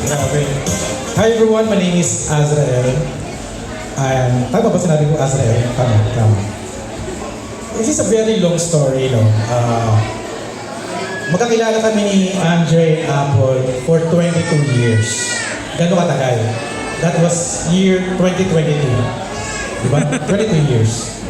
Grabe. Hi everyone, my name is Azrael. Tama ba sinabi ko Azrael? Tama. This is a very long story, no? Magkakilala kami ni Andre Apple for 22 years. Gano'ng katagal? That was year 2022. Diba? 22 years.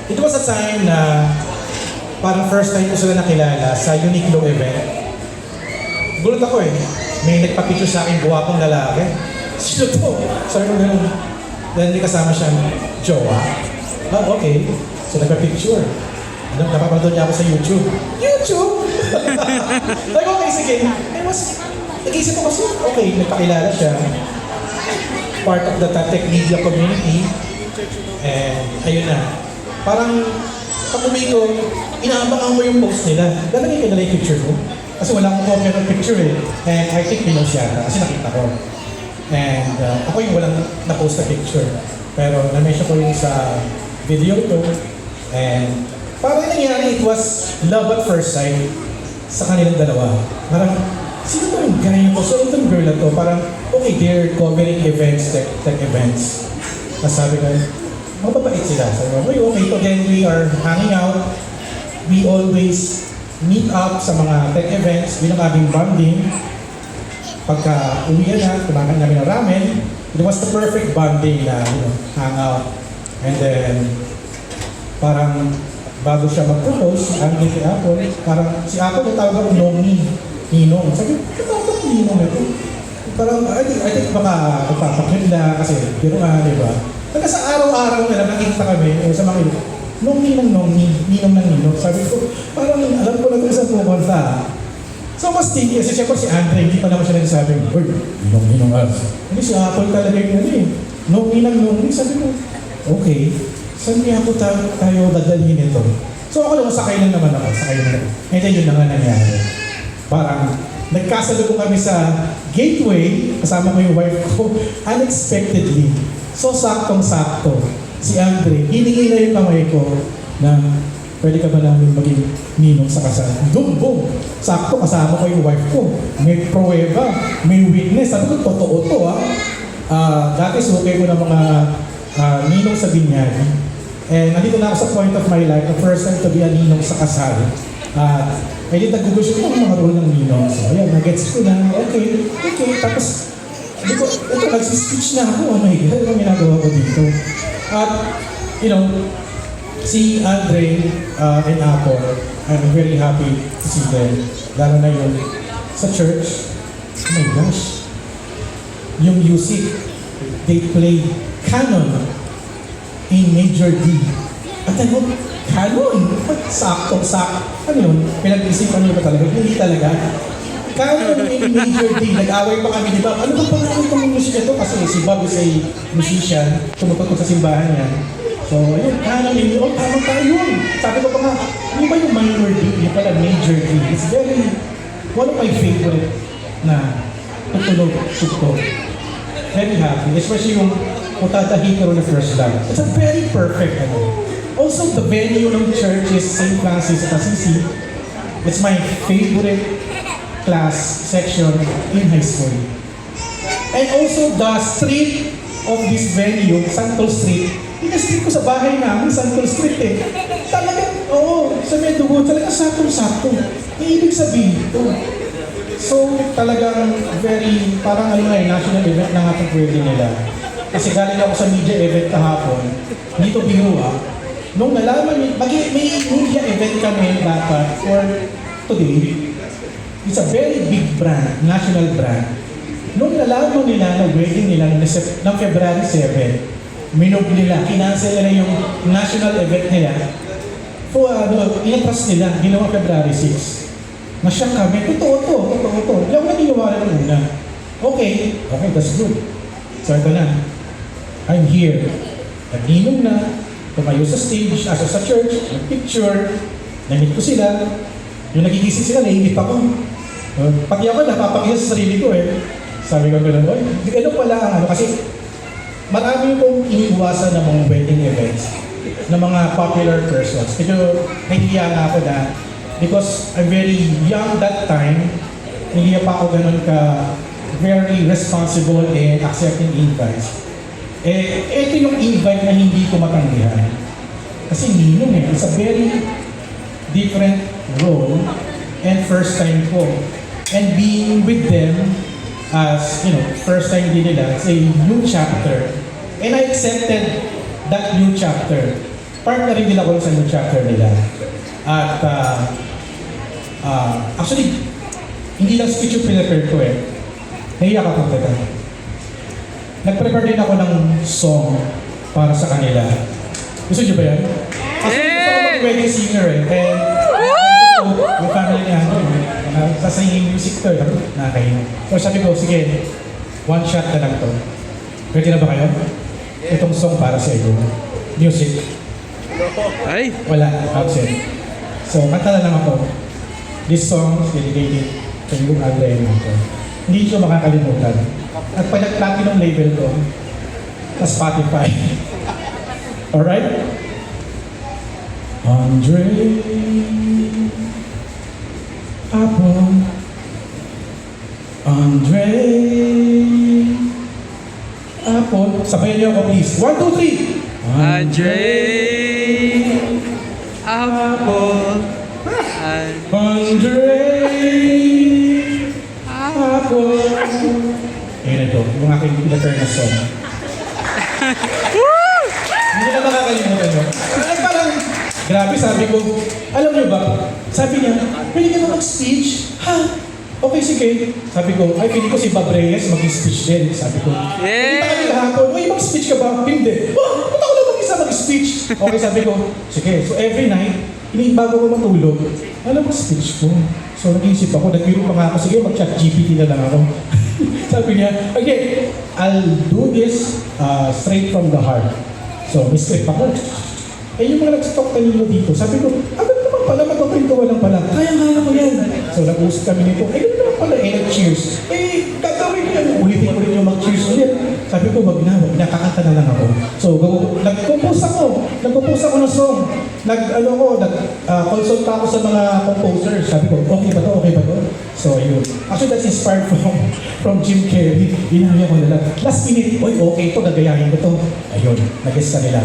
It was a time na parang first time ko sila nakilala sa Uniqlo event. Gulat ako eh. May nagpa-picture sa akin, buwapong lalaki. Sino to? Sabi ko gano'n. Dahil may kasama siyang jowa. Okay. So nagpa-picture. Napapanood niya ako sa YouTube. YouTube! Like, okay, sige. Nag-isip ko kasi, okay, nagpakilala siya. Part of the tech media community. And ayun na. Parang, pag umigo, inaabangan mo yung post nila. Lalagay ka nila yung picture mo. Kasi wala akong copy ng picture eh. And I think pinost siya kasi nakita ko. And ako yung walang na-post na picture. Pero na-mention ko yung sa video ko. And parang nangyari, it was love at first sight sa kanilang dalawa. Parang, sino ba yung guy ko? So itong girl na to, parang, okay, they're covering events, tech events. Tapos sabi ko, mababait sila. Sabi ko, okay, so then we are hanging out. We always meet up sa mga tech events, yun ang aming bonding. Pagka uwian na, kumakain namin ng ramen, it was the perfect bonding na, hang out. And then, parang bago siya mag-propose, si Andre kay Apple, parang si Apple natawag ako Nomi, Ninong. Sabi, katawag ako Ninong ito. Parang, I think baka magpapakita kasi, pero di ba? Pagka sa araw-araw na nakikita kami, sa mga ilo, Nomi ng Nomi, Ninong ng Ninong. Sabi ko, parang alam ko na kung saan pumunta. So, mas thinking, kasi siyempre si Andre, hindi pa naman siya nagsabi, uy, Ninong us. Hindi si Apple talaga yung Nomi ng Nomi. Sabi ko, okay. Saan niya po tayo dadalhin ito? So ako lang, sakay lang naman ako. And then yun na nga nangyari. Parang nagkasalubong kami sa gateway, kasama ko yung wife ko, unexpectedly. So saktong-sakto. Si Andre, hiningi na yung kamay ko na pwede ka ba namin maging ninong sa kasal? Boom! Sakto, kasama ko yung wife ko. May pruweba, may witness. Sabi ko, totoo to dati sukay ko ng mga ninong sa binyag. And nandito na ako sa point of my life, the first time to be a ninong sa kasal. I did nag-google ko mga role ng ninong. So ayan, nag-gets ko na, okay. Tapos, ito, nag-speech na ako. Oh my God, ano ginagawa ko dito? At, si Andre and Apple, I'm very happy to see them. Lalo na yun, sa church, oh my gosh, yung music, they play canon in major D. At ano, canon? Sakto. Ano yun? Pinag-isipan nyo ba talaga? Hindi talaga. Canon in major D. Nag-away pa kami, di ba? Ano ba pangalan itong musika ito? Kasi si Bob is a musician. Tumutot sa simbahan niya. So, ayun, canon in, tama tayo yun. Sabi ko pa nga, ano ba yung minor D? Yung pala major D. It's very, one of my favorite na tutulog. Very happy. Especially yung Utatahi ko na first love. It's a very perfect Also, the venue ng church is St. Francis of Assisi. It's my favorite class section in high school. And also, the street of this venue, Santol Street, in-street ko sa bahay namin, Santol Street Talagang, sa Medugo, talagang saktong-sakto. Ibig sabihin ito. So, talagang very, parang national event na nga itong pwede nila. Kasi galing ako sa media event kahapon, dito biro nung nalaman may media event kami dapat for today, it's a very big brand, national brand. Nung nalaman nila na wedding nila ng February 7, minog nila, kinancel nila yung national event nila. Inatras nila, ginawa February 6. Nasyak kami, totoo to. Hindi ako naniniwala ng una. Okay, that's good. So ito na. I'm here. Nag-inom na, tumayo sa stage, sa church, nag-picture, namit ko sila. Yung nagigising sila, naiinip ako. Pati ako, napapakita sa sarili ko Sabi ko gano'n, ano pala kasi marami kong iniiwasan ng mga wedding events ng mga popular persons. Medyo nahihiya nga ako because I'm very young that time, hindi pa ako gano'n very responsible in accepting invites. Ito yung invite na hindi ko matanggihan. Kasi ninong it's a very different role and first time ko. And being with them as, first time din nila, it's a new chapter. And I accepted that new chapter. Part na rin nila ko sa new chapter nila. At actually, hindi lang speech yung prepare ko Naiyak ako talaga. Nag-prepare din ako ng song para sa kanila. Gusto niyo ba yan? Kasi gusto ko mag-wedding singer And yung family niya, sasinging music to nakakain. So sabi ko, sige, one shot na lang to. Ready na ba kayo? Itong song para sa iyo. Music. Ay! Wala, absent. So, kanta na lang ako. This song is dedicated to you, Andre and Marco. Hindi siya makakalimutan. At pag-platinum label ko sa Spotify. Alright? Andre Apple Andre Apple. Sabayan niyo ako please. 1, 2, 3. Andre Apple. Andre Apple. Ayun ito, yung aking letter na song. Hindi na makakalimutan nyo. Parang, grabe sabi ko, alam nyo ba, sabi niya, pwede ka mag-speech? Ha? Okay, sige. Sabi ko, ay, pili ko si Bob Reyes mag-speech din. Sabi ko, hindi pa kami hapon. Uy, mag-speech ka ba? Hindi. Ba't ako lang mag-isa mag-speech? Okay, sabi ko, sige. So every night, bago ko matulog, alam mo speech ko. So nag-iisip ako, nag-biro pa nga ako, sige, mag-chat GPT na lang ako. Sabi niya, okay, I'll do this straight from the heart. So, may script ako. Yung mga nag-stop kanino dito, sabi ko, agad naman pala, magpapintuwa lang pala. Kaya ko yan. So, nag-usap kami nito, gano'n naman pala, nag-cheers. Gagawin ko yan. Ulitin ko rin yung mag-cheers ulit. Sabi ko, wag na, kakanta na lang ako. So, nag-compose ako ng song. Consult ako sa mga composers. Sabi ko, okay ba to? So, yun. Actually, that's inspired from Jim Carrey. Inaya ko nila. Last minute, okay to, gagayahin ko to. Ayun, nag-guess ka nila.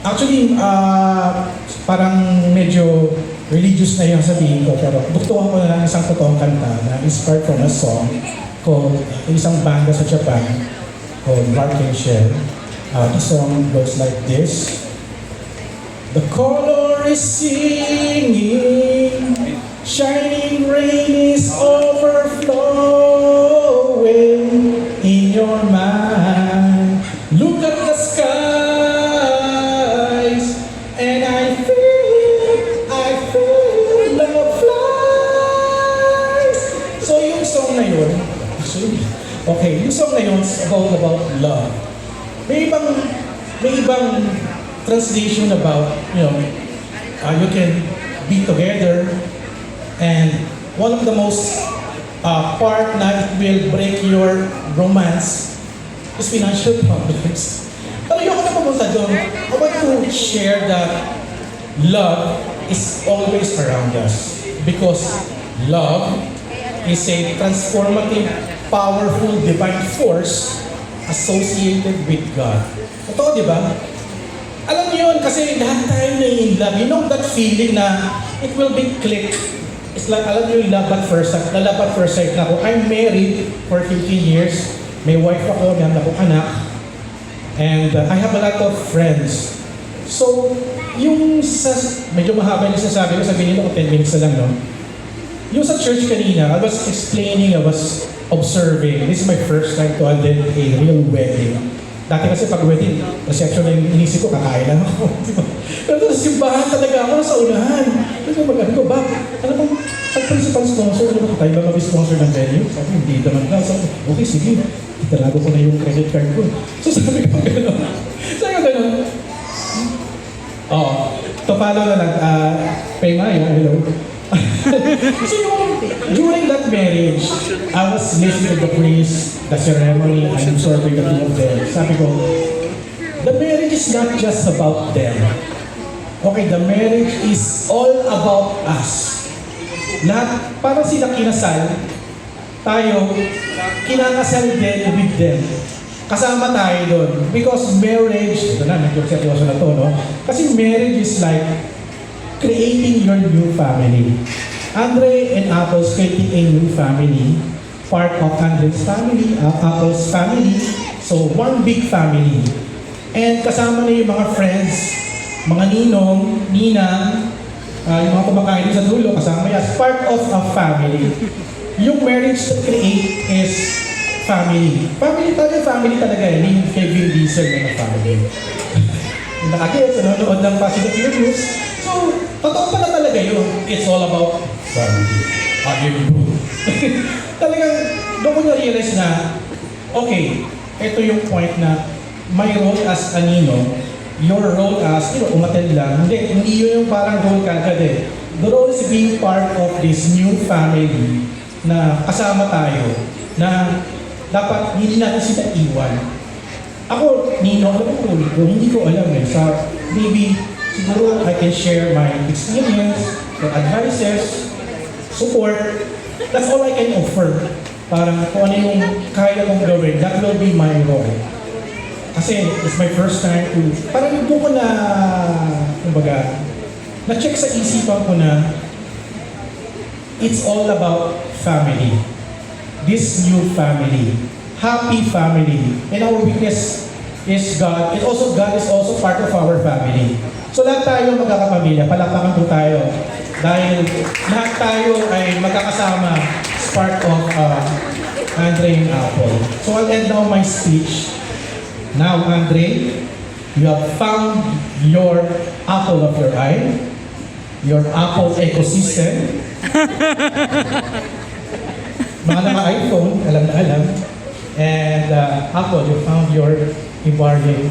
Actually, parang medyo religious na yung sabihin ko, pero buktuhan ko na lang isang totoong kanta na inspired from a song called isang banda sa Japan called Mark and Shell. The song goes like this. The color is singing, shining rain is overflowing in your mind. Look at the skies, and I feel love flies. So yung song na yun, yung song na yun is about love. May ibang translation about, you can be together, and one of the most part na it will break your romance is financial problems. Pero yung ako na pumunta doon, I want to share that love is always around us. Because love is a transformative, powerful, divine force associated with God. Totoo, di ba? Alam niyo yun, kasi lahat tayo na in love. You know that feeling na it will be click. It's like, alam niyo yung love at first sight. Love at first sight na ako. I'm married for 15 years. May wife ako, may anak ko anak. And I have a lot of friends. So, yung medyo mahaba yung sasabi ko, sabihin nila ko 10 minutes na lang, no? Yung sa church kanina, I was explaining, I was observing. This is my first time to attend a real wedding. Dati kasi pag wedding, reception na yung inisip ko, kakain lang ako. Pero sa simbahan talaga ako, nasa unahan. Kasi mag-ano ko, ano bang principal sponsor? Ano ba tayo ba mag-sponsor ng venue? Sabi, hindi naman na. Sabi, okay, sige. Italago ko na yung credit card ko. So sabi ko gano'n. Sabi ko gano'n. To follow na lang. Pay Maya, hello. So during that marriage, I was listening to the priest, the ceremony, and observing the two of them. Sabi ko, the marriage is not just about them. Okay, the marriage is all about us. Lahat, parang sila kinasal, tayo, kinakasal din with them. Kasama tayo doon. Because marriage, ito na, medyo seryoso na to, no? Kasi marriage is like creating your new family. Andre and Apple's creating a new family. Part of Andre's family, Apple's family. So, one big family. And kasama na yung mga friends, mga ninong, ninang, yung mga kumakain sa dulo, kasama yan. Part of a family. Yung marriage to create is family. Family talaga eh. Yung Kevin Diesel na family. Nakagets, nanonood ng Fast and the Furious. So, totoo pala talaga yun. It's all about family. Talagang, doon ko na-realize na, okay, ito yung point na my role as a ninong, your role as, umattend lang. Hindi yun yung parang role kagad eh. The role is being part of this new family na kasama tayo, na dapat hindi natin sila iwan. Ako, ninong, ano ko, hindi ko alam eh. Sa maybe, siguro I can share my experience, or advices, support. That's all I can offer. Parang kung ano yung kaya kong gawin, that will be my role. Kasi it's my first time to, parang doon ko na, kumbaga, na-check sa isipan ko na, it's all about family. This new family. Happy family. And our witness is God. And also God is also part of our family. So lahat tayo magkakapamilya. Palakpakan po tayo. Dahil lahat tayo ay magkakasama as part of Andre and Apple. So I'll end now my speech. Now, Andre, you have found your apple of your eye, your Apple ecosystem. Mga iPhone, alam na alam. And Apple, you found your Ibarye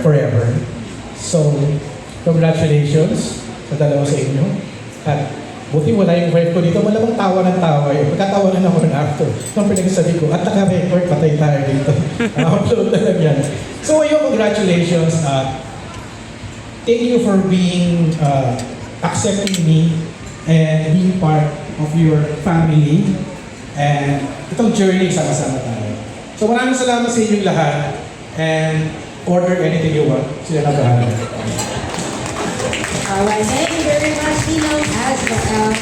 forever. So, congratulations sa dalawa sa inyo. At buti wala yung wife ko dito, wala bang tawa ng tawa eh. Pagkatawanan ako ng actor. Nung pinagsasabi ko, at naka-record, patay tayo dito. Upload na lang yan. So, ayun, congratulations. Thank you for being, accepting me and being part of your family. And itong journey, sama-sama tayo. So maraming salamat sa inyong lahat. And order anything you want. Sila na bahala. Alright, thank you very much, Tino, as well.